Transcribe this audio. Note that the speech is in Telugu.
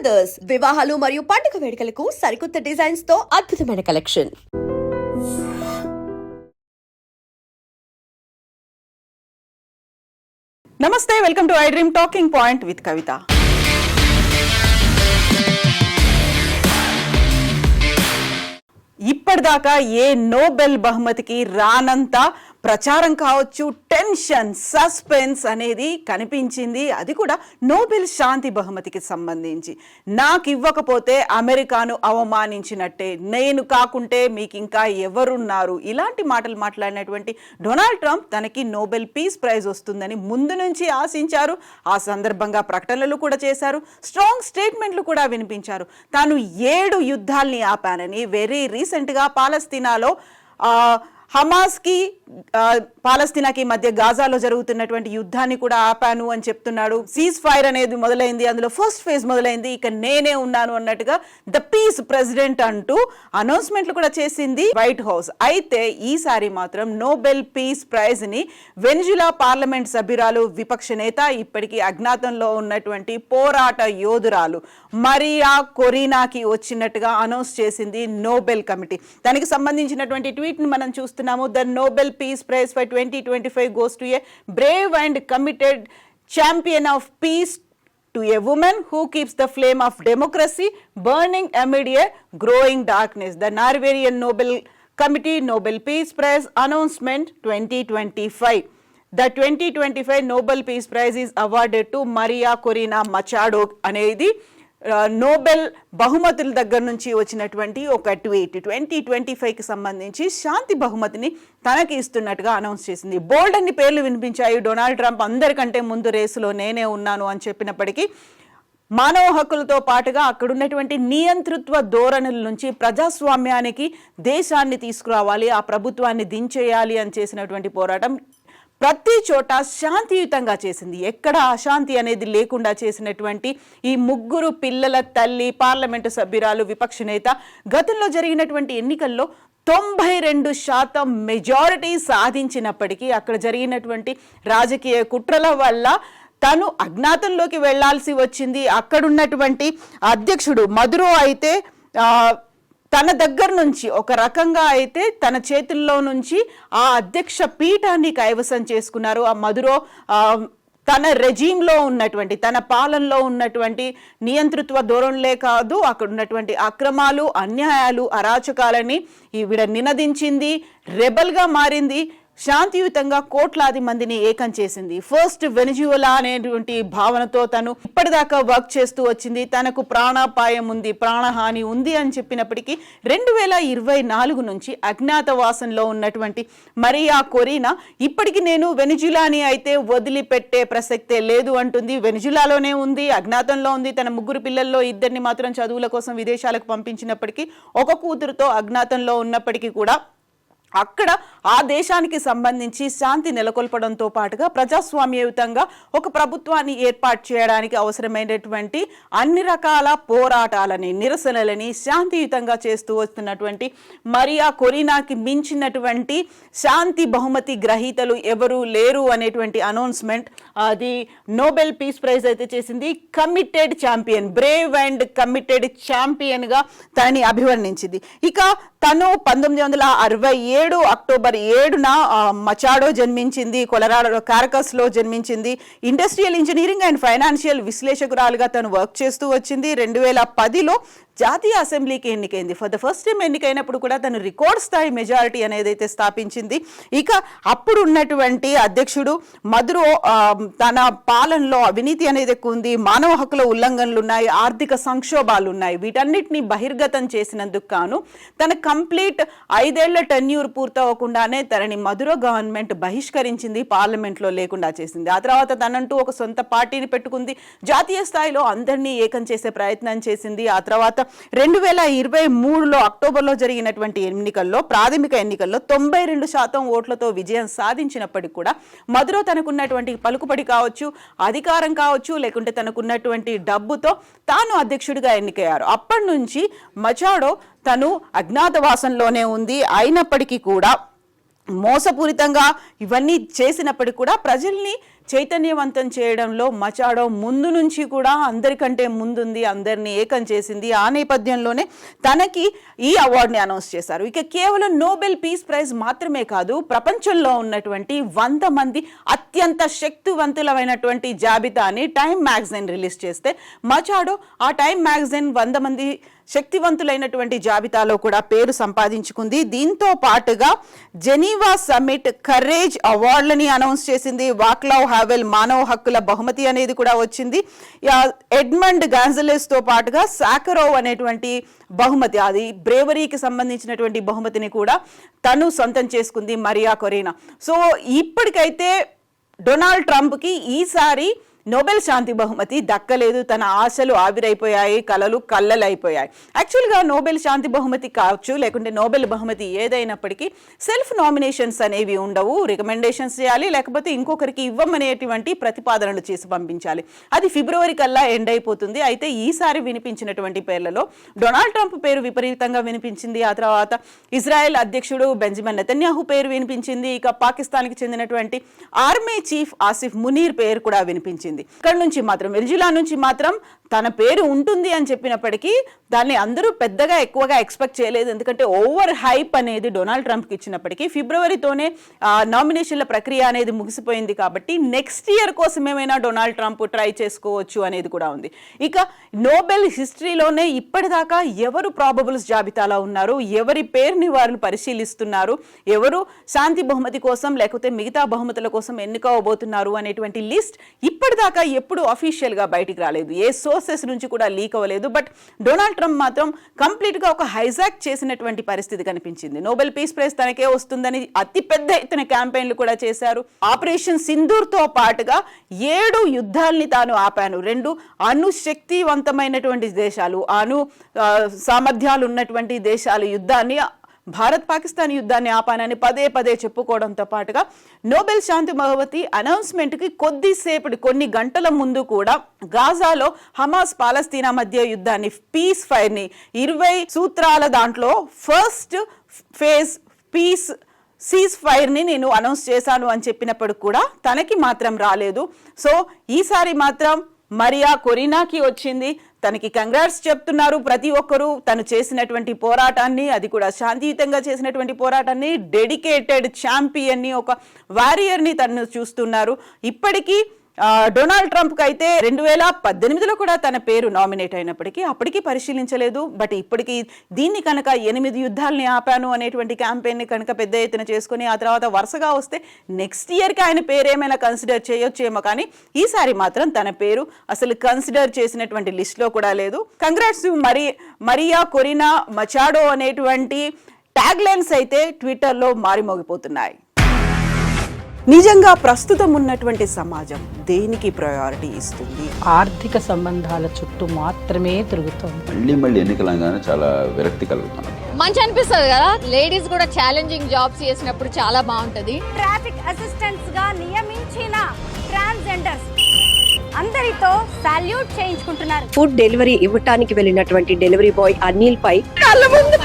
బ్రదర్స్ వివాహాలు మరియు పండుగ వేడుకలకు సరికొత్త డిజైన్స్ తో అద్భుతమైన కలెక్షన్. నమస్తే, welcome to I dream talking point with Kavitha. ఇప్పటిదాకా ఏ నోబెల్ బహుమతికి రానంత ప్రచారం కావచ్చు, టెన్షన్, సస్పెన్స్ అనేది కనిపించింది. అది కూడా నోబెల్ శాంతి బహుమతికి సంబంధించి. నాకు ఇవ్వకపోతే అమెరికాను అవమానించినట్టే, నేను కాకుంటే మీకు ఇంకా ఎవరున్నారు, ఇలాంటి మాటలు మాట్లాడినటువంటి డొనాల్డ్ ట్రంప్ తనకి నోబెల్ పీస్ ప్రైజ్ వస్తుందని ముందు నుంచి ఆశించారు. ఆ సందర్భంగా ప్రకటనలు కూడా చేశారు, స్ట్రాంగ్ స్టేట్మెంట్లు కూడా వినిపించారు. తాను 7 యుద్ధాల్ని ఆపానని, వెరీ రీసెంట్గా పాలస్తీనాలో హమాస్కి పాలస్తీనాకి మధ్య గాజాలో జరుగుతున్నటువంటి యుద్ధాన్ని కూడా ఆపాను అని చెప్తున్నాడు. సీజ్ ఫైర్ అనేది మొదలైంది, అందులో ఫస్ట్ ఫేజ్ మొదలైంది, ఇక నేనే ఉన్నాను అన్నట్టుగా ద పీస్ ప్రెసిడెంట్ అంటూ అనౌన్స్మెంట్లు కూడా చేసింది వైట్ హౌస్. అయితే ఈసారి మాత్రం నోబెల్ పీస్ ప్రైజ్ ని వెనిజులా పార్లమెంట్ సభ్యురాలు, విపక్ష నేత, ఇప్పటికీ అజ్ఞాతంలో ఉన్నటువంటి పోరాట యోధురాలు మరియా కొరీనాకి వచ్చినట్టుగా అనౌన్స్ చేసింది నోబెల్ కమిటీ. దానికి సంబంధించినటువంటి ట్వీట్ ని మనం చూస్తున్నాము. The Nobel peace prize for 2025 goes to a brave and committed champion of peace, to a woman who keeps the flame of democracy burning amid a growing darkness. The Norwegian Nobel Committee Nobel Peace Prize announcement 2025. The 2025 Nobel Peace Prize is awarded to Maria Corina Machado అనేది నోబెల్ బహుమతుల దగ్గర నుంచి వచ్చినటువంటి ఒక ట్వీట్. 2025కి సంబంధించి శాంతి బహుమతిని తనకి ఇస్తున్నట్టుగా అనౌన్స్ చేసింది. బోల్డ్ అన్ని పేర్లు వినిపించాయి. డొనాల్డ్ ట్రంప్ అందరికంటే ముందు రేసులో నేనే ఉన్నాను అని చెప్పినప్పటికీ, మానవ హక్కులతో పాటుగా అక్కడున్నటువంటి నియంతృత్వ ధోరణుల నుంచి ప్రజాస్వామ్యానికి దేశాన్ని తీసుకురావాలి, ఆ ప్రభుత్వాన్ని దించేయాలి అని చేసినటువంటి పోరాటం ప్రతి చోట శాంతియుతంగా చేసింది. ఎక్కడ అశాంతి అనేది లేకుండా చేసినటువంటి ఈ ముగ్గురు పిల్లల తల్లి, పార్లమెంటు సభ్యురాలు, విపక్ష నేత గతంలో జరిగినటువంటి ఎన్నికల్లో 92% మెజారిటీ సాధించినప్పటికీ అక్కడ జరిగినటువంటి రాజకీయ కుట్రల వల్ల తను అజ్ఞాతంలోకి వెళ్లాల్సి వచ్చింది. అక్కడున్నటువంటి అధ్యక్షుడు మదురో అయితే తన దగ్గర నుంచి ఒక రకంగా అయితే తన చేతుల్లో నుంచి ఆ అధ్యక్ష పీఠాన్ని కైవసం చేసుకున్నారు. ఆ మదురో తన రెజీమ్లో ఉన్నటువంటి, తన పాలనలో ఉన్నటువంటి నియంతృత్వ ధోరణులే కాదు, అక్కడ ఉన్నటువంటి అక్రమాలు, అన్యాయాలు, అరాచకాలని ఈవిడ నినదించింది, రెబల్గా మారింది, శాంతియుతంగా కోట్లాది మందిని ఏకం చేసింది. ఫస్ట్ వెనిజులా అనేటువంటి భావనతో తను ఇప్పటిదాకా వర్క్ చేస్తూ వచ్చింది. తనకు ప్రాణాపాయం ఉంది, ప్రాణహాని ఉంది అని చెప్పినప్పటికీ 2024 నుంచి అజ్ఞాతవాసంలో ఉన్నటువంటి మరియా కొరీనా ఇప్పటికీ నేను వెనిజులాని అయితే వదిలిపెట్టే ప్రసక్తే లేదు అంటుంది. వెనిజులాలోనే ఉంది, అజ్ఞాతంలో ఉంది. తన ముగ్గురు పిల్లల్లో 2 మాత్రం చదువుల కోసం విదేశాలకు పంపించినప్పటికీ, ఒక కూతురుతో అజ్ఞాతంలో ఉన్నప్పటికీ కూడా అక్కడ ఆ దేశానికి సంబంధించి శాంతి నెలకొల్పడంతో పాటుగా ప్రజాస్వామ్యయుతంగా ఒక ప్రభుత్వాన్ని ఏర్పాటు చేయడానికి అవసరమైనటువంటి అన్ని రకాల పోరాటాలని, నిరసనలని శాంతియుతంగా చేస్తూ వస్తున్నటువంటి మరియా కొరీనాకి మించినటువంటి శాంతి బహుమతి గ్రహీతలు ఎవరు లేరు అనేటువంటి అనౌన్స్మెంట్ అది నోబెల్ పీస్ ప్రైజ్ అయితే చేసింది. Committed champion, brave and committed ఛాంపియన్గా తనని అభివర్ణించింది. ఇక తను 1967 అక్టోబర్ 7న మచాడో జన్మించింది. కొలరాడో కారకస్లో జన్మించింది. ఇండస్ట్రియల్ ఇంజనీరింగ్ అండ్ ఫైనాన్షియల్ విశ్లేషకురాలుగా తను వర్క్ చేస్తూ వచ్చింది. 2010లో జాతీయ అసెంబ్లీకి ఎన్నికైంది. ఫర్ ద ఫస్ట్ టైం ఎన్నికైనప్పుడు కూడా తను రికార్డ్ స్థాయి మెజారిటీ అనేదైతే స్థాపించింది. ఇక అప్పుడు ఉన్నటువంటి అధ్యక్షుడు మదురో తన పాలనలో అవినీతి అనేది ఎక్కువ ఉంది, మానవ హక్కుల ఉల్లంఘనలు ఉన్నాయి, ఆర్థిక సంక్షోభాలు ఉన్నాయి. వీటన్నిటిని బహిర్గతం చేసినందుకు గాను తన కంప్లీట్ 5 ఏళ్ల టెన్యూర్ పూర్తవకుండానే తనని మదురో గవర్నమెంట్ బహిష్కరించింది, పార్లమెంట్లో లేకుండా చేసింది. ఆ తర్వాత తనంటూ ఒక సొంత పార్టీని పెట్టుకుంది, జాతీయ స్థాయిలో అందరినీ ఏకం చేసే ప్రయత్నం చేసింది. ఆ తర్వాత 2023లో అక్టోబర్లో జరిగినటువంటి ఎన్నికల్లో, ప్రాథమిక ఎన్నికల్లో 92% ఓట్లతో విజయం సాధించినప్పటికీ కూడా మదురో తనకున్నటువంటి పలుకుబడి కావచ్చు, అధికారం కావచ్చు, లేకుంటే తనకున్నటువంటి డబ్బుతో తాను అధ్యక్షుడిగా ఎన్నికయ్యారు. అప్పటి నుంచి మచాడో తను అజ్ఞాతవాసంలోనే ఉంది. అయినప్పటికీ కూడా మోసపూరితంగా ఇవన్నీ చేసినప్పటికీ కూడా ప్రజల్ని చైతన్యవంతం చేయడంలో మచాడో ముందు నుంచి కూడా అందరికంటే ముందుంది, అందరినీ ఏకం చేసింది. ఆ నేపథ్యంలోనే తనకి ఈ అవార్డుని అనౌన్స్ చేశారు. ఇక కేవలం నోబెల్ పీస్ ప్రైజ్ మాత్రమే కాదు, ప్రపంచంలో ఉన్నటువంటి 100 మంది అత్యంత శక్తివంతులమైనటువంటి జాబితాని టైమ్ మ్యాగజైన్ రిలీజ్ చేస్తే మచాడో ఆ టైమ్ మ్యాగజైన్ 100 మంది శక్తివంతులైనటువంటి జాబితాలో కూడా పేరు సంపాదించుకుంది. దీంతో పాటుగా జెనీవా సమ్మిట్ కరేజ్ అవార్డులని అనౌన్స్ చేసింది. వాక్లావ్ హావెల్ మానవ హక్కుల బహుమతి అనేది కూడా వచ్చింది. ఎడ్మండ్ గాన్జలెస్ తో పాటుగా సాకరోవ్ అనేటువంటి బహుమతి, అది బ్రేవరీకి సంబంధించినటువంటి బహుమతిని కూడా తను సొంతం చేసుకుంది మరియా కొరీనా. సో ఇప్పటికైతే డొనాల్డ్ ట్రంప్కి ఈసారి నోబెల్ శాంతి బహుమతి దక్కలేదు. తన ఆశలు ఆవిరైపోయాయి, కలలు కల్లలైపోయాయి. యాక్చువల్గా నోబెల్ శాంతి బహుమతి కావచ్చు, లేకుంటే నోబెల్ బహుమతి ఏదైనప్పటికీ సెల్ఫ్ నామినేషన్స్ అనేవి ఉండవు. రికమెండేషన్స్ చేయాలి, లేకపోతే ఇంకొకరికి ఇవ్వమనేటువంటి ప్రతిపాదనలు చేసి పంపించాలి. అది ఫిబ్రవరి కల్లా ఎండ్ అయిపోతుంది. అయితే ఈసారి వినిపించినటువంటి పేర్లలో డొనాల్డ్ ట్రంప్ పేరు విపరీతంగా వినిపించింది. ఆ తర్వాత ఇజ్రాయెల్ అధ్యక్షుడు బెంజమిన్ నెతన్యాహు పేరు వినిపించింది. ఇక పాకిస్తాన్కి చెందినటువంటి ఆర్మీ చీఫ్ ఆసిఫ్ మునీర్ పేరు కూడా వినిపించింది. ఇక్కడ నుంచి మాత్రం వెనిజులా నుంచి మాత్రం తన పేరు ఉంటుంది అని చెప్పినప్పటికీ దాన్ని అందరూ పెద్దగా ఎక్కువగా ఎక్స్పెక్ట్ చేయలేదు. ఎందుకంటే ఓవర్ హైప్ అనేది డొనాల్డ్ ట్రంప్కి ఇచ్చినప్పటికీ ఫిబ్రవరితోనే నామినేషన్ల ప్రక్రియ అనేది ముగిసిపోయింది. కాబట్టి నెక్స్ట్ ఇయర్ కోసం ఏమైనా డొనాల్డ్ ట్రంప్ ట్రై చేసుకోవచ్చు అనేది కూడా ఉంది. ఇక నోబెల్ హిస్టరీలోనే ఇప్పటిదాకా ఎవరు ప్రాబబుల్స్ జాబితాలో ఉన్నారు, ఎవరి పేరుని వారు పరిశీలిస్తున్నారు, ఎవరు శాంతి బహుమతి కోసం లేకపోతే మిగతా బహుమతుల కోసం ఎన్నుకోబోతున్నారు అనేటువంటి లిస్ట్ ఇప్పటిదాకా ఎప్పుడు అఫీషియల్ గా బయటికి రాలేదు. ఏ సోర్సెస్ నుంచి కూడా లీక్ అవ్వలేదు. బట్ డొనాల్డ్ ట్రంప్ మాత్రం కంప్లీట్ గా ఒక హైజాక్ చేసినటువంటి పరిస్థితి కనిపించింది. నోబెల్ పీస్ ప్రైజ్ తనకే వస్తుందని అతిపెద్ద ఎత్తున క్యాంపెయిన్లు కూడా చేశారు. ఆపరేషన్ సింధూర్ తో పాటుగా 7 యుద్ధాల్ని తాను ఆపాను. 2 అణుశక్తివంతమైనటువంటి దేశాలు, సామర్థ్యాలు ఉన్నటువంటి దేశాలు యుద్ధాన్ని, భారత్ పాకిస్తాన్ యుద్ధాన్ని ఆపానని పదే పదే చెప్పుకోవడంతో పాటుగా నోబెల్ శాంతి బహుమతి అనౌన్స్మెంట్కి కొన్ని గంటల ముందు కూడా గాజాలో హమాస్ పాలస్తీనా మధ్య యుద్ధాన్ని, పీస్ ఫైర్ని 20 సూత్రాల దాంట్లో ఫస్ట్ ఫేజ్ పీస్ సీజ్ ఫైర్ని నేను అనౌన్స్ చేశాను అని చెప్పినప్పుడు కూడా తనకి మాత్రం రాలేదు. సో ఈసారి మాత్రం మరియా కొరీనాకి వచ్చింది. తనకి కంగ్రాట్స్ చెప్తున్నారు ప్రతి ఒక్కరూ. తను చేసినటువంటి పోరాటాన్ని, అది కూడా శాంతియుతంగా చేసినటువంటి పోరాటాన్ని, డెడికేటెడ్ ఛాంపియన్ని, ఒక వారియర్ని తను చూస్తున్నారు. ఇప్పటికీ డొనాల్డ్ ట్రంప్కి అయితే 2018లో కూడా తన పేరు నామినేట్ అయినప్పటికీ అప్పటికీ పరిశీలించలేదు. బట్ ఇప్పటికీ దీన్ని కనుక 8 యుద్ధాలని ఆపాను అనేటువంటి క్యాంపెయిన్ని కనుక పెద్ద ఎత్తున చేసుకుని ఆ తర్వాత వరుసగా వస్తే నెక్స్ట్ ఇయర్కి ఆయన పేరు ఏమైనా కన్సిడర్ చేయొచ్చేమో, కానీ ఈసారి మాత్రం తన పేరు అసలు కన్సిడర్ చేసినటువంటి లిస్ట్లో కూడా లేదు. కంగ్రాట్స్ మరియా కొరీనా మచాడో అనేటువంటి ట్యాగ్ లైన్స్ అయితే ట్విట్టర్లో మారిమోగిపోతున్నాయి. నిజంగా ప్రస్తుతం ఉన్నటువంటి సమాజం దేనికి ప్రయారిటీ ఇస్తుంది? ఆర్థిక సంబంధాల చుట్టూ మాత్రమే తిరుగుతుంది. మళ్ళీ ఎన్నికలంగానే చాలా విరక్తి కలుగుతున్నాం. మంచి అనిపిస్తుంది కదా, లేడీస్ కూడా ఛాలెంజింగ్ జాబ్స్ చేసినప్పుడు చాలా బాగుంటది. ట్రాఫిక్ అసిస్టెంట్స్ గా నియమించిన ట్రాన్స్జెండర్స్ అందరితో సాల్యూట్ చేయించుకుంటున్నారు. ఫుడ్ డెలివరీ ఇవ్వటానికి వెళ్ళినటువంటి డెలివరీ బాయ్ అనిల్ పై కళ్ళ ముందు